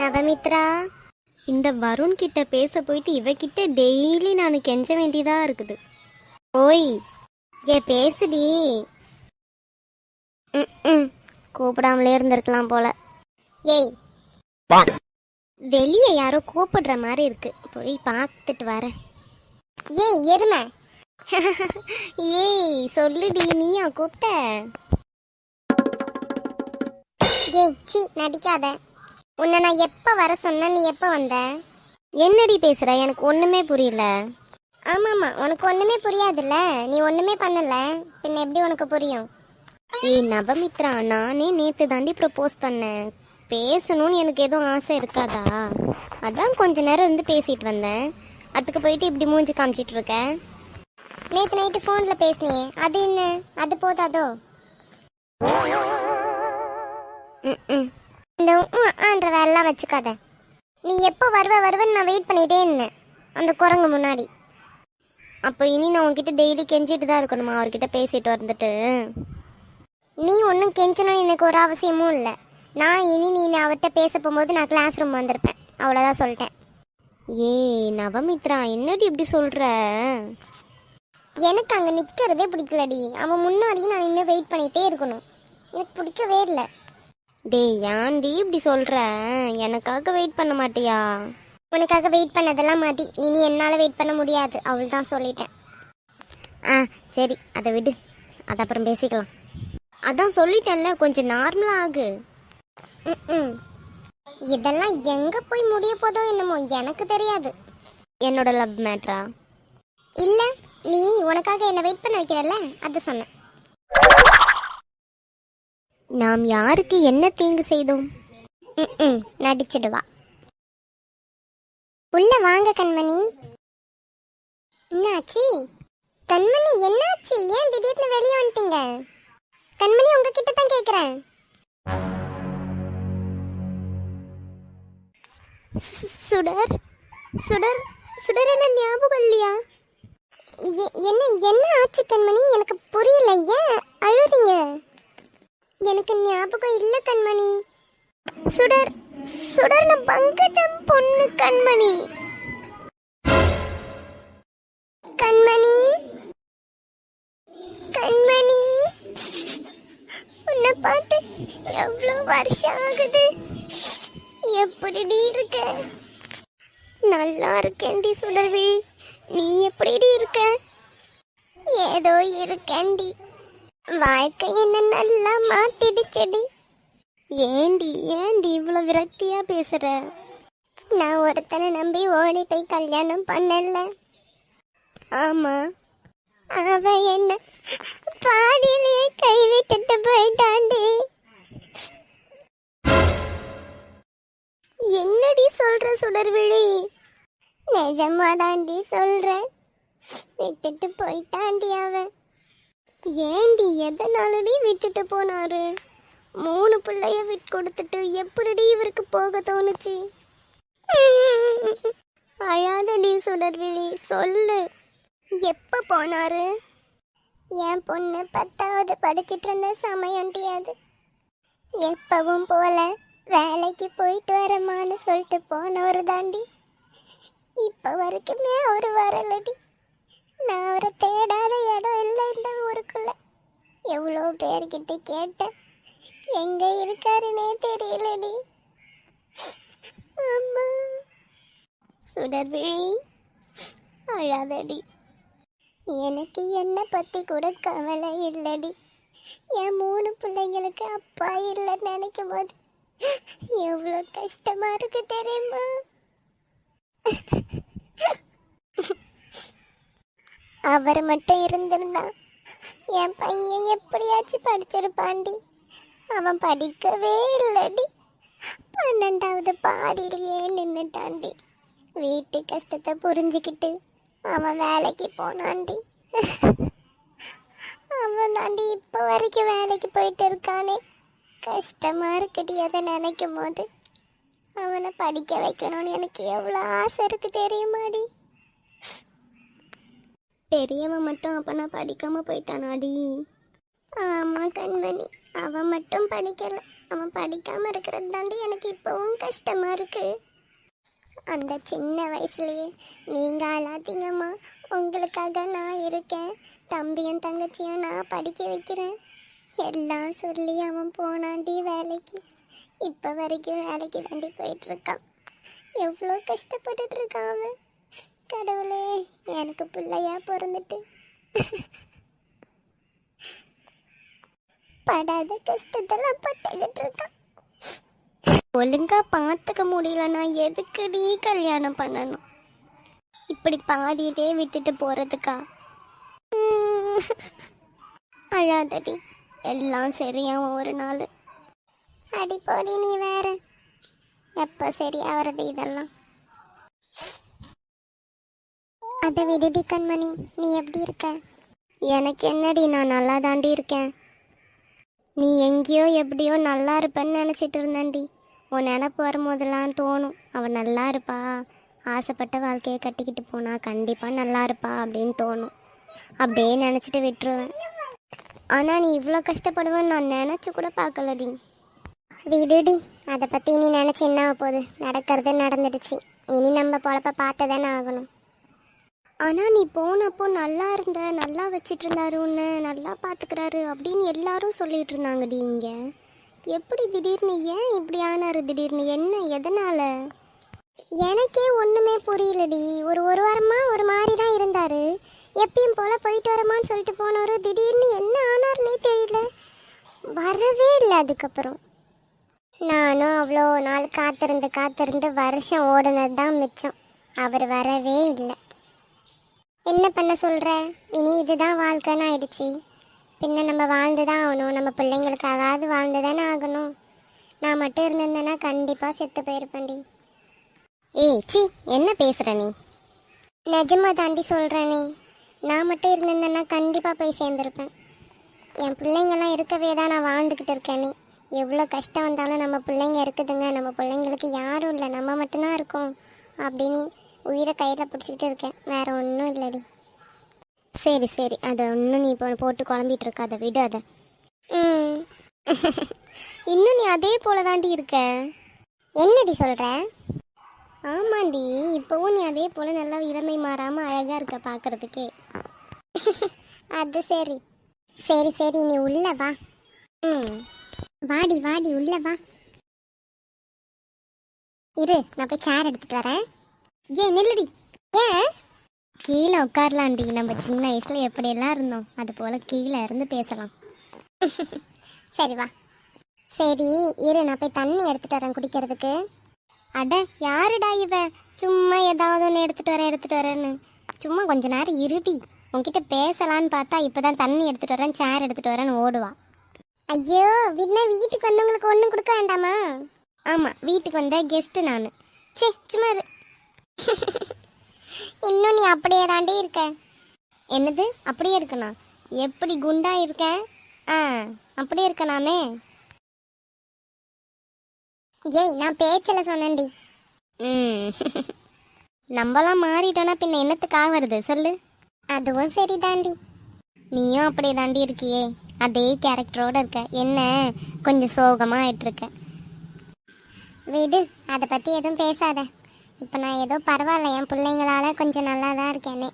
நவமித்ரா, இந்த வருண் கிட்ட பேச போயிட்டு இவகிட்ட டெய்லி நான் கெஞ்ச வேண்டியதா இருக்குது. ஓய், பேசுடி. ம் கூப்பிடாமலே இருந்திருக்கலாம் போல. ஏய், வெளியே யாரோ கூப்பிடுற மாதிரி இருக்கு, போய் பார்த்துட்டு வரேன். ஏய் எருமை. ஏய் சொல்லுடி, நீயா கூப்பிட்ட? ஏய் சி நடிக்காத. உன்னை நான் எப்போ வர சொன்ன, நீ எப்போ வந்த? என்னடி பேசுற? எனக்கு ஒன்றுமே புரியல. ஆமாம்மா, உனக்கு ஒன்றுமே புரியாதுல்ல, நீ ஒன்றுமே பண்ணல, பின்ன எப்படி உனக்கு புரியும்? ஏய் நவமித்ரா, நானே நேற்று தாண்டி ப்ரப்போஸ் பண்ணேன். பேசணும்னு எனக்கு எதுவும் ஆசை இருக்காதா? அதான் கொஞ்ச நேரம் இருந்து பேசிட்டு வந்தேன். அதுக்கு போயிட்டு இப்படி மூஞ்சி காமிச்சிட்டு இருக்க. நேற்று நைட்டு ஃபோனில் பேசினியே, அது என்ன? அது போதாதோ? இந்த ஆன்ற வேலைலாம் வச்சுக்காத. நீ எப்போ வருவேன்னு நான் வெயிட் பண்ணிகிட்டே இருந்தேன் அந்த குரங்கு முன்னாடி. அப்போ இனி நான் உன்கிட்ட டெய்லி கெஞ்சிட்டு தான் இருக்கணுமா அவர்கிட்ட பேசிட்டு வந்துட்டு? நீ ஒன்றும் கெஞ்சணும்னு எனக்கு ஒரு அவசியமும் இல்லை. நான் இனி நீ அவர்கிட்ட பேச போகும்போது நான் கிளாஸ் ரூம் வந்திருப்பேன், அவ்வளோதான் சொல்லிட்டேன். ஏய் நவமித்ரா, என்னடி இப்படி சொல்கிற? எனக்கு அங்கே நிற்கிறதே பிடிக்கலடி. அவன் முன்னாடியும் நான் இன்னும் வெயிட் பண்ணிகிட்டே இருக்கணும், எனக்கு பிடிக்கவே இல்லை. டேய் ஏன்டி இப்படி சொல்கிற? எனக்காக வெயிட் பண்ண மாட்டியா? உனக்காக வெயிட் பண்ணதெல்லாம் மாட்டி இனி என்னால் வெயிட் பண்ண முடியாது, அவள் தான் சொல்லிட்டேன். சரி அதை விடு, அது அப்புறம் பேசிக்கலாம். அதான் சொல்லிட்டேன்ல, கொஞ்சம் நார்மலாக ஆகு. இதெல்லாம் எங்கே போய் முடிய போதோ என்னமோ, எனக்கு தெரியாது. என்னோட லவ் மேட்ரா? இல்லை, நீ உனக்காக என்னை வெயிட் பண்ண வைக்கிறல்ல, அதை சொன்னேன். நாம் யாருக்கு என்ன தீங்கு செய்தோம்? நடிச்சிடுவா. உள்ள வாங்க கண்மணி. என்னாச்சு கண்மணி, என்னாச்சு? ஏன் திடீர்னு வெளியே வந்துட்டீங்க? கண்மணி உங்ககிட்ட தான் கேக்குறேன். சுடர் சுடர் சுடர், என்ன ஞாபகம் இல்லையா? என்ன ஆச்சு கண்மணி? எனக்கு புரியல, ஏன் அழுறீங்க? எனக்கு ஞாபகம் இல்லை கண்மணி. சுடர் சுடர், நான் பங்கஜம் பொண்ணு கண்மணி. கண்மணி கண்மணி, உன்னை பார்த்து எவ்வளோ வருஷம் ஆகுது. எப்படி இருக்க? நல்லா இருக்கேன்டி சுடர்விழி, நீ எப்படி இருக்க? ஏதோ இருக்கேன்டி, வாழ்க்கை என்ன நல்லா மாத்திடுச்சடி. ஏண்டி இவ்வளோ விரக்தியா பேசுற? நான் ஒருத்தனை நம்பி ஓடி போய் கல்யாணம் பண்ணல. ஆமா, அவ என்ன பாதியிலேயே கைவிட்டுட்டு போயிட்டாண்டி. என்னடி சொல்ற சுடர்விழி? நிஜமாதாண்டி சொல்றேன், விட்டுட்டு போயிட்டாண்டி அவன். ஏண்டி எதனாலடி விட்டுட்டு போனாரு? 3 பிள்ளைய விட்டு கொடுத்துட்டு எப்படிடி இவருக்கு போக தோணுச்சு? அழாதடி சுடர்விழி, சொல்லு, எப்ப போனாரு? என் பொண்ணு 10வது படிச்சிட்டு இருந்த சமயம்டி அது. எப்பவும் போல வேலைக்கு போயிட்டு வரமான்னு சொல்லிட்டு போனவர் தாண்டி. இப்ப வரைக்குமே அவரு வரலடி. நான் அவரை தேடாத இடம் இல்லை இந்த ஊருக்குள்ள. எவ்வளோ பேர்கிட்ட கேட்டேன், எங்க இருக்காருன்னே தெரியலடி. அம்மா சுடர்விழி, அழாதடி. எனக்கு என்ன பத்தி கூட கவலை இல்லடி. என் 3 பிள்ளைங்களுக்கு அப்பா இல்லைன்னு நினைக்கும் போது எவ்வளோ கஷ்டமா இருக்கு தெரியுமா? அவர் மட்டும் இருந்திருந்தா என் பையன் எப்படியாச்சும் படிச்சிருப்பாண்டி. அவன் படிக்கவே இல்லடி, 12வது பாதியிலேயே நின்றுட்டாண்டி. வீட்டு கஷ்டத்தை புரிஞ்சுக்கிட்டு அவன் வேலைக்கு போனாண்டி. அவன் தாண்டி இப்போ வரைக்கும் வேலைக்கு போயிட்டு இருக்கானே. கஷ்டமா இருக்குடி அதை நினைக்கும் போது. அவனை படிக்க வைக்கணும்னு எனக்கு எவ்வளோ ஆசை இருக்கு தெரியுமாடி? பெரியவன் மட்டும் அப்போ நான் படிக்காமல் போயிட்டானாடி? ஆமாம் கண்மணி, அவன் மட்டும் படிக்கலை, அவன் படிக்காம இருக்கிறது தாண்டி எனக்கு இப்பவும் கஷ்டமா இருக்கு. அந்த சின்ன வயசுலயே நீங்க அழாதீங்கம்மா, உங்களுக்காக நான் இருக்கேன், தம்பியும் தங்கச்சியும் நான் படிக்க வைக்கிறேன் எல்லாம் சொல்லி அவன் போனாண்டி வேலைக்கு. இப்போ வரைக்கும் வேலைக்கு தாண்டி போயிட்டு இருக்கான். எவ்வளோ கஷ்டப்பட்டுட்டு இருக்கான் அவன். கடவுளே, எனக்கு பிள்ளையா பிறந்துட்டு படாத கஷ்டத்தெல்லாம் பட்டுக்கிட்டு இருக்கான். ஒழுங்கா பார்த்துக்க முடியலன்னா எதுக்குடி கல்யாணம் பண்ணணும்? இப்படி பாதியிலே விட்டுட்டு போறதுக்கா? அழாதடி, எல்லாம் சரியாகும் ஒரு நாள். அடிப்போடி நீ வேற, எப்போ சரியாகிறது இதெல்லாம்? அதை விடுடி கண்மணி, நீ எப்படி இருக்க? எனக்கு என்னடி, நான் நல்லா தாண்டி இருக்கேன். நீ எங்கேயோ எப்படியோ நல்லா இருப்பேன்னு நினச்சிட்டு இருந்தேன்டி. உன் நினப்பு வரும்போதெல்லாம் தோணும், அவன் நல்லா இருப்பா, ஆசைப்பட்ட வாழ்க்கையை கட்டிக்கிட்டு போனா கண்டிப்பாக நல்லா இருப்பா அப்படின்னு தோணும். அப்படியே நினச்சிட்டு விட்டுருவேன். ஆனால் நீ இவ்வளோ கஷ்டப்படுவேன்னு நான் நினச்சி கூட பார்க்கலடி. விடுடி, அதை பற்றி இனி நினச்சி என்ன போகுது? நடக்கிறது நடந்துடுச்சு, இனி நம்ம பொழப்ப பார்த்து தானே ஆகணும். ஆனால் நீ போனப்போ நல்லா இருந்த, நல்லா வச்சிட்டு இருந்தாரு, உன்னை நல்லா பார்த்துக்கிறாரு அப்படின்னு எல்லாரும் சொல்லிட்டு இருந்தாங்கடி. இங்கே எப்படி திடீர்னு, ஏன் இப்படி ஆனாரு திடீர்னு, என்ன எதனால்? எனக்கே ஒன்றுமே புரியலடி. ஒரு வாரமாக ஒரு மாதிரி தான் இருந்தார். எப்பயும் போல் போயிட்டு வரமான்னு சொல்லிட்டு போனவர் திடீர்னு என்ன ஆனார்னே தெரியல, வரவே இல்லை. அதுக்கப்புறம் நானும் அவ்வளோ நாள் காத்திருந்து வருஷம் ஓடுனது தான் மிச்சம். அவர் வரவே இல்லை. என்ன பண்ண சொல்கிற? இனி இதுதான் வாழ்க்கைன்னு ஆயிடுச்சு. பின்ன நம்ம வாழ்ந்து தான் ஆகணும், நம்ம பிள்ளைங்களுக்காகாவது வாழ்ந்து தானே ஆகணும். நான் மட்டும் இருந்திருந்தேன்னா கண்டிப்பாக செத்து போயிருப்பேன்டி. ஏய் சி, என்ன பேசுகிற நீ? நிஜமா தாண்டி சொல்கிறேனே, நான் மட்டும் இருந்திருந்தேன்னா கண்டிப்பாக போய் சேர்ந்துருப்பேன். என் பிள்ளைங்கள்லாம் இருக்கவே தான் நான் வாழ்ந்துக்கிட்டு இருக்கேனே. எவ்வளோ கஷ்டம் வந்தாலும் நம்ம பிள்ளைங்க இருக்குதுங்க, நம்ம பிள்ளைங்களுக்கு யாரும் இல்லை, நம்ம மட்டும்தான் இருக்கோம் அப்படின்னு உயிரை கையில் பிடிச்சிக்கிட்டு இருக்கேன். வேற ஒன்றும் இல்லைடி. சரி சரி, அதை ஒன்றும் நீ இப்போ போட்டு குழம்பிட்டு இருக்க, அதை விடு. அதை இன்னும் நீ அதே போல தாண்டி இருக்க. என்னடி சொல்கிற? ஆமாண்டி, இப்போவும் நீ அதே போல் நல்லா இளமை மாறாமல் அழகாக இருக்க பார்க்குறதுக்கே. அது சரி சரி சரி, நீ உள்ள வா. வாடி வாடி, உள்ள வா. இரு, நான் போய் சேர் எடுத்துட்டு வரேன். ஏன் நில்லுடி. ஏன்? கீழே உட்காரலாண்டி, நம்ம சின்ன வயசில் எப்படியெல்லாம் இருந்தோம் அது போல் கீழே இருந்து பேசலாம். சரி வா. சரி இரு, நான் போய் தண்ணி எடுத்துட்டு வரேன் குடிக்கிறதுக்கு. அட யாருடா இவ, சும்மா ஏதாவது ஒன்று எடுத்துட்டு வரேன்னு. சும்மா கொஞ்ச நேரம் இருடி, உன்கிட்ட பேசலான்னு பார்த்தா இப்போதான் தண்ணி எடுத்துட்டு வரேன், சேர் எடுத்துட்டு வரேன்னு ஓடுவா. ஐயோ, வீட்டுக்கு வந்தவங்களுக்கு ஒன்றும் கொடுக்க வேண்டாமா? ஆமாம், வீட்டுக்கு வந்த கெஸ்ட்டு நான். சே சும்மா இரு. இன்னும் நீ அப்படியே தாண்டி இருக்க. என்னது அப்படியே இருக்கணா? எப்படி குண்டா இருக்க? அப்படியே இருக்கணாமே. ஏய், நான் பேச்சில் சொன்னேன்டி. நம்மளாம் மாறிட்டோன்னா பின்ன என்னத்துக்காக வருது சொல்லு? அதுவும் சரி தாண்டி. நீயும் அப்படியே தாண்டி இருக்கியே, அதே கேரக்டரோடு இருக்க. என்ன கொஞ்சம் சோகமாக ஆயிட்டுருக்க. விடு, அதை பற்றி எதுவும் பேசாத. இப்போ நான் ஏதோ பரவாயில்ல, என் பிள்ளைங்களால கொஞ்சம் நல்லா தான் இருக்கேனே.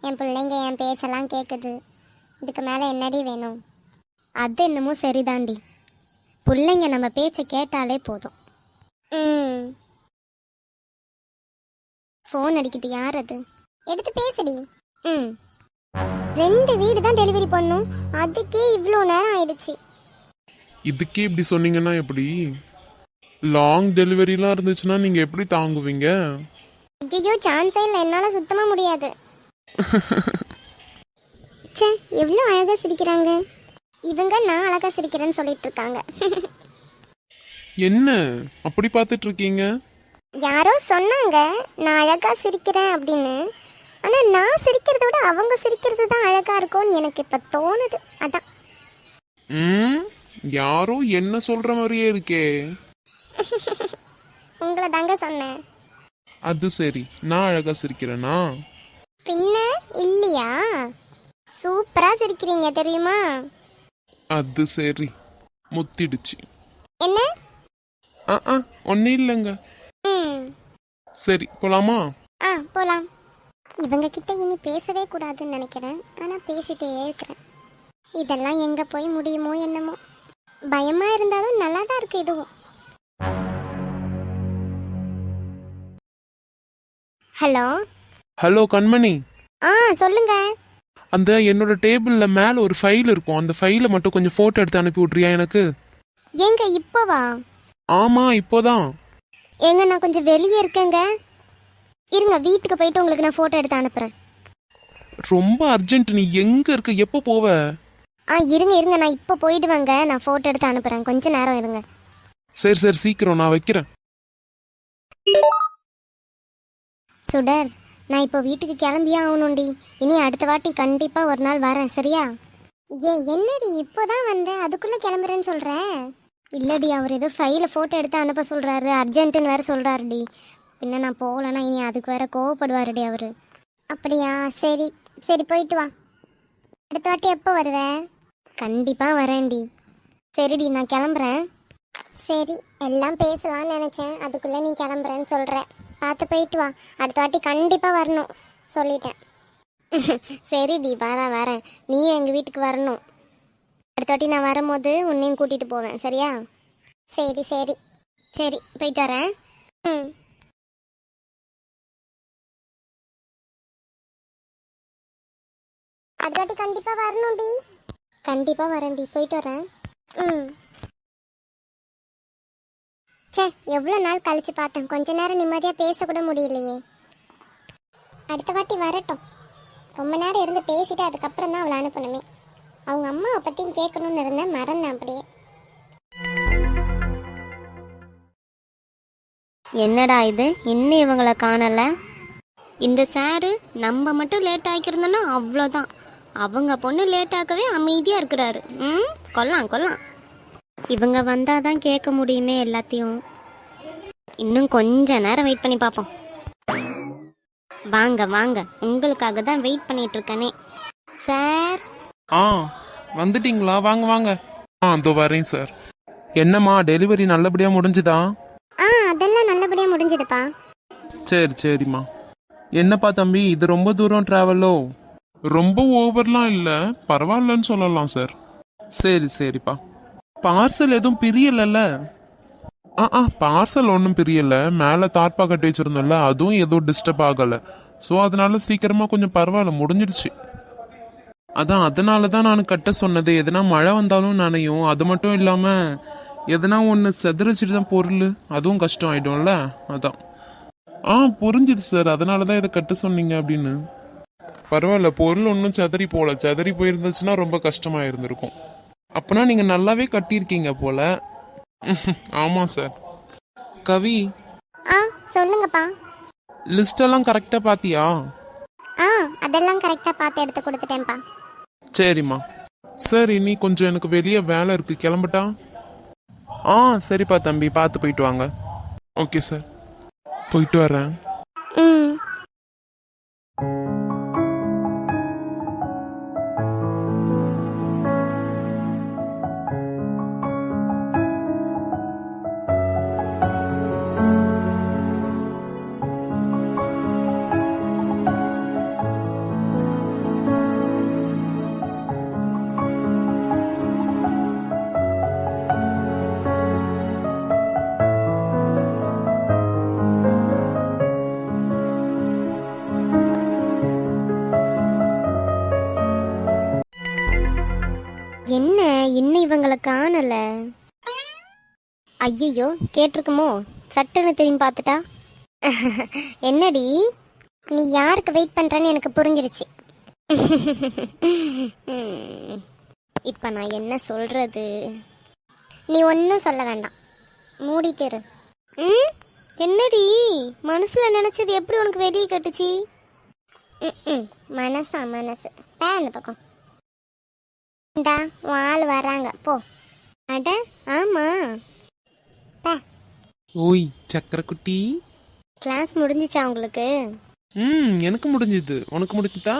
என் பிள்ளைங்க என் பேசலாம் கேட்குது, இதுக்கு மேலே என்னடி வேணும்? அது என்னமோ சரிதாண்டி, பிள்ளைங்க நம்ம பேச்சை கேட்டாலே போதும். ஃபோன் அடிக்குது, யார் அது? எடுத்து பேசுடி. 2 வீடு தான் டெலிவரி பண்ணும், அதுக்கே இவ்வளோ நேரம் ஆயிடுச்சு. இதுக்கே இப்படி சொன்னீங்கன்னா எப்படி? லாங் டெலிவரிலாம் இருந்துச்சுன்னா நீங்கள் எப்படி தாங்குவீங்க? ஐயோ, சான்ஸே இல்லை, என்னால் சுத்தமாக முடியாது. சே, எவ்வளோ அழகாக சிரிக்கிறாங்க இவங்க. நான் அழகாக சிரிக்கிறேன்னு சொல்லிட்டு இருக்காங்க. என்ன அப்படி பார்த்துட்டு இருக்கீங்க? யாரோ சொன்னாங்க நான் அழகாக சிரிக்கிறேன் அப்படின்னு. ஆனால் நான் சிரிக்கிறத விட அவங்க சிரிக்கிறது தான் அழகாக இருக்கும்னு எனக்கு இப்போ தோணுது. அதான். யாரோ என்ன சொல்ற மாதிரியே இருக்கே. உங்களை தாங்க சொன்னேன். அது சரி, நான் அழகா சிரிக்கிறேனா? பின்ன இல்லையா? சூப்பரா சிரிக்கிறீங்க தெரியுமா? அது சரி, முத்திடுச்சு. என்ன? ஒன்றும் இல்லைங்க. ம். சரி போலாமா? போலாம். இவங்க கிட்ட இனி பேசவே கூடாதுன்னு நினைக்கிறேன், ஆனா பேசிட்டே இருக்கிறேன். இதெல்லாம் எங்க போய் முடியுமோ என்னமோ. பயமா இருந்தாலும் நல்லா தான் இருக்கு இதுவும். ஹலோ. ஹலோ கண்மணி. சொல்லுங்க. அந்த என்னோட டேபிளில் மேலே ஒரு ஃபைல் இருக்கும், அந்த ஃபைலை மட்டும் கொஞ்சம் ஃபோட்டோ எடுத்து அனுப்பி விட்றியா எனக்கு? ஏங்க இப்போவா? ஆமாம் இப்போதான். ஏங்க நான் கொஞ்சம் வெளியே இருக்கேங்க, இருங்க வீட்டுக்கு போயிட்டு உங்களுக்கு நான் ஃபோட்டோ எடுத்து அனுப்புகிறேன். ரொம்ப அர்ஜென்ட், நீ எங்கே இருக்க, எப்போ போவ? இருங்க நான் இப்போ போயிடுவேங்க, நான் ஃபோட்டோ எடுத்து அனுப்புகிறேன், கொஞ்ச நேரம் இருங்க. சரி சரி சீக்கிரம், நான் வைக்கிறேன். சுடர், நான் இப்போ வீட்டுக்கு கிளம்பியே ஆகணும்டி. இனி அடுத்த வாட்டி கண்டிப்பாக ஒரு நாள் வரேன், சரியா? என்னடி இப்போதான் வந்தேன் அதுக்குள்ளே கிளம்புறேன்னு சொல்கிற? இல்லடி, அவர் ஏதோ ஃபைலை ஃபோட்டோ எடுத்து அனுப்ப சொல்கிறாரு, அர்ஜென்ட்டுன்னு வேறு சொல்கிறாருடி. பின்ன நான் போகலன்னா இனி அதுக்கு வேற கோவப்படுவாருடி அவர். அப்படியா? சரி சரி போயிட்டு வா. அடுத்த வாட்டி எப்போ வருவேன்? கண்டிப்பாக வரேன்டி. சரிடி நான் கிளம்புறேன். சரி, எல்லாம் பேசலாம்னு நினச்சேன், அதுக்குள்ளே நீ கிளம்புறேன்னு சொல்கிற. பார்த்து போயிட்டு வா, அடுத்த வாட்டி கண்டிப்பாக வரணும் சொல்லிட்டேன். சரிடி வரேன், நீயும் எங்கள் வீட்டுக்கு வரணும். அடுத்த வாட்டி நான் வரும்போது உன்னையும் கூட்டிகிட்டு போவேன், சரியா? சரி சரி சரி போயிட்டு வரேன். ம். அடுத்த வாட்டி கண்டிப்பாக வரணும்டி. கண்டிப்பாக வரேன்டி, போயிட்டு வரேன். ம். சே, எவ்வளோ நாள் கழிச்சு பார்த்தேன், கொஞ்ச நேரம் நிம்மதியாக பேசக்கூட முடியலையே. அடுத்த வாட்டி வரட்டும், ரொம்ப நேரம் இருந்து பேசிட்டு அதுக்கப்புறம் தான் அவளை அனுப்பணுமே. அவங்க அம்மாவை பற்றியும் கேட்கணும்னு இருந்தேன், மறந்தேன் அப்படியே. என்னடா இது, இன்னும் இவங்களை காணல? இந்த சாரு நம்ம மட்டும் லேட் ஆக்கியிருந்தோன்னா அவ்வளோதான். அவங்க பொண்ணு லேட் ஆக்கவே அமைதியாக இருக்கிறாரு. கொல்லாம். இவங்க வந்தால் தான் கேட்க முடியுமே எல்லாத்தையும். இன்னும் கொஞ்ச நேரம் வெயிட் பண்ணி பார்ப்போம். வாங்க, உங்களுக்காக தான் வெயிட் பண்ணிட்டு இருக்கேனே. சார். வந்துட்டீங்களா? வாங்க. இதோ வரேன் சார். என்னம்மா, டெலிவரி நல்லபடியாக முடிஞ்சுதா? அதெல்லாம் நல்லபடியாக முடிஞ்சதுப்பா. சரிம்மா. என்னப்பா தம்பி, இது ரொம்ப தூரம் டிராவலோ? ரொம்ப ஓவர்லாம் இல்லை, பரவாயில்லன்னு சொல்லலாம் சார். சரிப்பா. பார்சல் எதுவும் பிரியலல்ல? பார்சல் ஒன்றும் பிரியல, மேலே தார்ப்பா கட்டி வச்சிருந்தோம்ல, அதுவும் எதுவும் டிஸ்டர்ப் ஆகலை. ஸோ அதனால சீக்கிரமாக கொஞ்சம் பரவாயில்ல, முடிஞ்சிடுச்சு. அதனால தான் நான் கட்ட சொன்னது. எதனா மழை வந்தாலும் நனையும், அது மட்டும் இல்லாமல் எதனா ஒன்று செதறிச்சிட்டு தான் பொருள், அதுவும் கஷ்டம் ஆயிடும்ல, அதான். புரிஞ்சுது சார், அதனால தான் இதை கட்ட சொன்னீங்க அப்படின்னு. பரவாயில்ல, பொருள் ஒன்றும் செதறி போல. செதறி போயிருந்துச்சுன்னா ரொம்ப கஷ்டமாக இருந்திருக்கும். அப்பனா நீங்கள் நல்லாவே கட்டியிருக்கீங்க போல. ஆமாம் சார். கவி. சொல்லுங்கப்பா. லிஸ்டெல்லாம் கரெக்டாக பார்த்தியா? அதெல்லாம் கரெக்டாக பார்த்து எடுத்து கொடுத்துட்டேன்ப்பா. சரிம்மா. சார், இனி கொஞ்சம் எனக்கு வெளியே வேலை இருக்கு, கிளம்பட்டா? சரிப்பா தம்பி, பார்த்து போயிட்டு வாங்க. ஓகே சார், போயிட்டு வரேன். என்ன இன்னும் இவங்களை காணல? ஐயோ, கேட்டிருக்குமோ? சட்டுன்னு திரும்பி பார்த்துட்டா. என்னடி, நீ யாருக்கு வெயிட் பண்றன்னு எனக்கு புரிஞ்சிருச்சு. இப்ப நான் என்ன சொல்றது? நீ ஒன்றும் சொல்ல வேண்டாம், மூடிட்டு இரு. என்னடி, மனசுல நினைச்சது எப்படி உனக்கு வெளியே கட்டுச்சு? மனசு அந்த பக்கம். இந்தா உன் ஆள் வராங்க, போ. அட ஆமா. ஓய் சக்கரக்குட்டி, கிளாஸ் முடிஞ்சிச்சா உங்களுக்கு? எனக்கு முடிஞ்சது, உனக்கு முடிஞ்சுதா?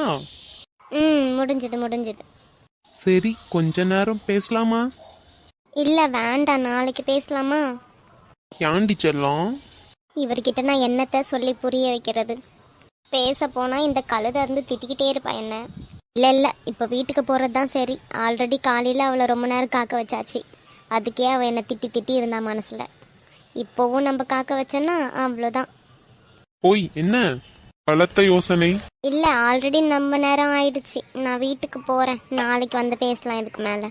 முடிஞ்சது. சரி, கொஞ்ச நேரம் பேசலாமா? இல்லை வேண்டாம், நாளைக்கு பேசலாமா? ஏன்டி செல்லம்? இவர்கிட்ட நான் என்னத்தை சொல்லி புரிய வைக்கிறது? பேச போனால் இந்த கழுதை இருந்து திட்டிக்கிட்டே இருப்பா என்ன. இல்லை இல்லை, இப்போ வீட்டுக்கு போகிறது தான் சரி. ஆல்ரெடி காலையில் அவளை ரொம்ப நேரம் காக்க வச்சாச்சு. அதுக்கே அவள் என்னை திட்டி திட்டி இருந்தா மனசில். இப்போவும் நம்ம காக்க வச்சோன்னா அவ்வளோதான். ஓய், என்ன பலத்த யோசனை? இல்லை, ஆல்ரெடி ரொம்ப நேரம் ஆயிடுச்சு. நான் வீட்டுக்கு போகிறேன். நாளைக்கு வந்து பேசலாம் இதுக்கு மேலே.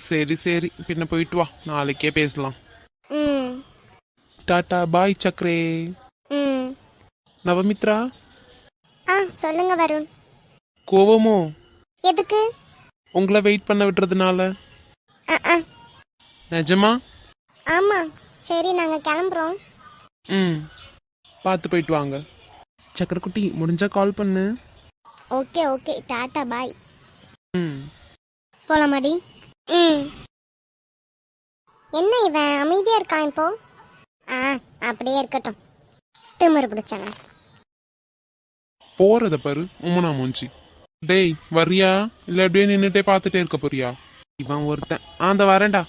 சரி சரி, பின்ன போயிட்டு வா, நாளைக்கே பேசலாம். ம் டாடா பாய் சக்கரே. ம் நவமித்ரா, ஆ சொல்லுங்க வருண். கோவமோ? எதுக்கு? உங்களை வெயிட் பண்ண விட்டுறதுனால. ஆ நிஜமா? ஆமாம், சரி நாங்கள் கிளம்புறோம். ம், பார்த்து போயிட்டு வாங்க. சக்கரக்குட்டி, முடிஞ்சா கால் பண்ணு. ஓகே ஓகே, டாட்டா பாய். ம். போலாமாடி? ம். என்ன இவன் அமைதியாக இருக்கான் இப்போ? ஆ அப்படியே இருக்கட்டும், திமிரு பிடிச்சவன். போறத பாரு உம்மனா மூஞ்சி. டேய் வரியா இல்ல அப்படியே நின்னுட்டே பார்த்துட்டே இருக்க போறியா? இவன் ஒருத்தன். அந்த வரேன்டா.